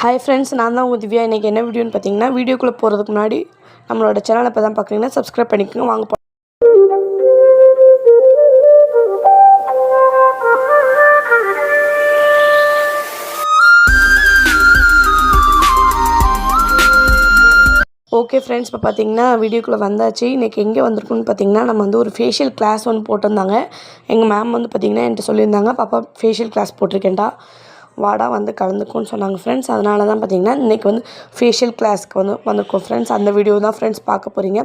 Hi friends, நான் தான் உங்கள் திவ்யா. இன்றைக்கி என்ன வீடியோன்னு பார்த்தீங்கன்னா, வீடியோக்குள்ளே போகிறதுக்கு முன்னாடி நம்மளோட சேனலை இப்போ தான் பார்க்குறீங்கன்னா சப்ஸ்கிரைப் பண்ணிக்கோங்க. வாங்க ஓகே ஃப்ரெண்ட்ஸ், இப்போ பார்த்தீங்கன்னா வீடியோக்குள்ளே வந்தாச்சு. இன்றைக்கி எங்கே வந்திருக்குன்னு பார்த்தீங்கன்னா, நம்ம வந்து ஒரு ஃபேஷியல் கிளாஸ் ஒன்று போட்டிருந்தாங்க. எங்கள் மேம் வந்து பார்த்திங்கன்னா என்கிட்ட சொல்லியிருந்தாங்க, பாப்பா ஃபேஷியல் கிளாஸ் போட்டிருக்கேன்டா, வாடா வந்து கலந்துக்கும்னு சொன்னாங்க ஃப்ரெண்ட்ஸ். அதனால தான் பார்த்திங்கன்னா இன்றைக்கி வந்து ஃபேஷியல் கிளாஸ்க்கு வந்திருக்கோம் ஃப்ரெண்ட்ஸ். அந்த வீடியோ தான் ஃப்ரெண்ட்ஸ் பார்க்க போகிறீங்க.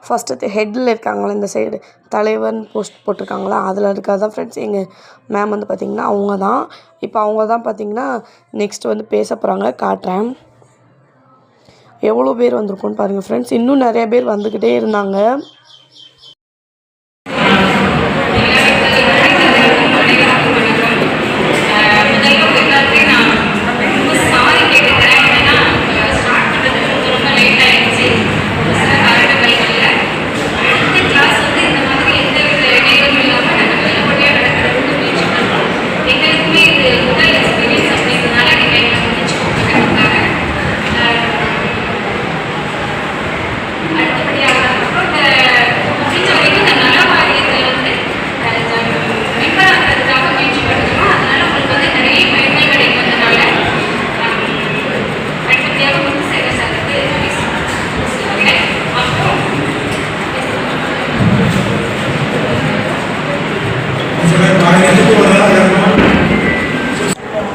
ஃபஸ்ட்டு ஹெட்டில் இருக்காங்களா, இந்த சைடு தலைவர்னு போஸ்ட் போட்டிருக்காங்களா, அதில் இருக்கிறது தான் ஃப்ரெண்ட்ஸ் எங்கள் மேம் வந்து பார்த்திங்கன்னா அவங்க தான். இப்போ அவங்க தான் பார்த்திங்கன்னா நெக்ஸ்ட் வந்து பேச போகிறாங்க, காட்டுறேன். எவ்வளோ பேர் வந்திருக்கோன்னு பாருங்கள் ஃப்ரெண்ட்ஸ். இன்னும் நிறைய பேர் வந்துக்கிட்டே இருந்தாங்க.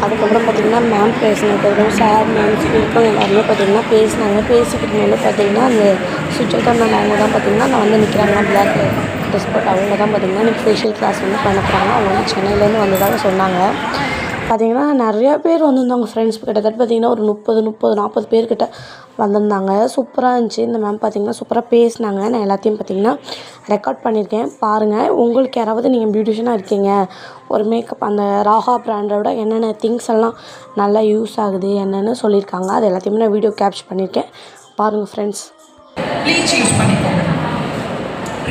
அதுக்கப்புறம் பார்த்திங்கன்னா மேம் பேசினதுக்கப்புறம் சார் மேம்ஸ் இருக்கவங்க எல்லாருமே பார்த்திங்கன்னா பேசினாங்க. பேசிக்கிட்டு மேலே பார்த்திங்கன்னா அந்த சுஜாதா மேம் அவங்க தான் பார்த்திங்கன்னா நான் வந்து நிற்கிறாங்க பிளாக் ட்ரெஸ் போட்டு. அவங்க தான் பார்த்திங்கன்னா எனக்கு ஃபேஷியல் கிளாஸ் வந்து பண்ண போகிறாங்க. அவங்க வந்து சென்னையிலேருந்து வந்ததாக சொன்னாங்க. பார்த்திங்கன்னா நிறையா பேர் வந்திருந்தாங்க ஃப்ரெண்ட்ஸ். கிட்டத்தட்ட பார்த்திங்கன்னா ஒரு 40 பேர்கிட்ட வந்திருந்தாங்க. சூப்பராக இருந்துச்சு. இந்த மேம் பார்த்திங்கன்னா சூப்பராக பேசினாங்க. நான் எல்லாத்தையும் பார்த்திங்கன்னா ரெக்கார்ட் பண்ணியிருக்கேன், பாருங்கள். உங்களுக்கு யாராவது நீங்கள் பியூட்டிஷியனாக இருக்கீங்க, ஒரு மேக்கப் அந்த ராஹா பிராண்டோட என்னென்ன திங்ஸ் எல்லாம் நல்லா யூஸ் ஆகுது என்னென்னு சொல்லியிருக்காங்க. அது எல்லாத்தையுமே நான் வீடியோ கேப்சர் பண்ணியிருக்கேன், பாருங்கள் ஃப்ரெண்ட்ஸ். ப்ளீச் யூஸ் பண்ணிக்கோங்க.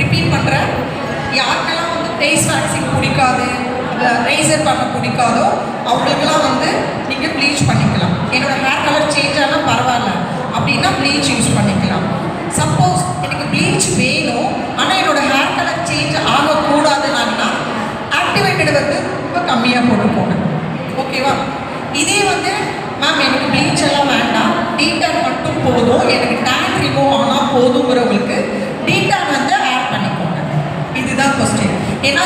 ரிப்பீட் பண்ணுறேன், யாருக்கெல்லாம் வந்து ஃபேஸ் வேக்சிங் பிடிக்காது, ரேசர் பண்ண பிடிக்காதோ அவங்களுக்கெல்லாம் வந்து நீங்கள் ப்ளீச் பண்ணிக்கலாம். என்னோடய ஹேர் கலர் சேஞ்ச் ஆனால் பரவாயில்ல அப்படின்னா ப்ளீச் யூஸ் பண்ணிக்கலாம். சப்போஸ் எனக்கு ப்ளீச் வேணும் ஆனால் என்னோடய ஹேர் கலர் சேஞ்ச் ஆகக்கூடாதுன்னா ஆக்டிவேட்டட் வந்து ரொம்ப கம்மியாக போட்டுக்கோங்க, ஓகேவா? இதே வந்து மேம் எனக்கு ப்ளீச் எல்லாம் வேண்டாம், டீடான் மட்டும் போதும், எனக்கு டேன் ரிமூவ் ஆனால் போதுங்கிறவங்களுக்கு டீடான் வந்து ஆட் பண்ணிக்கோங்க. இதுதான் கொஸ்டின். ஏன்னா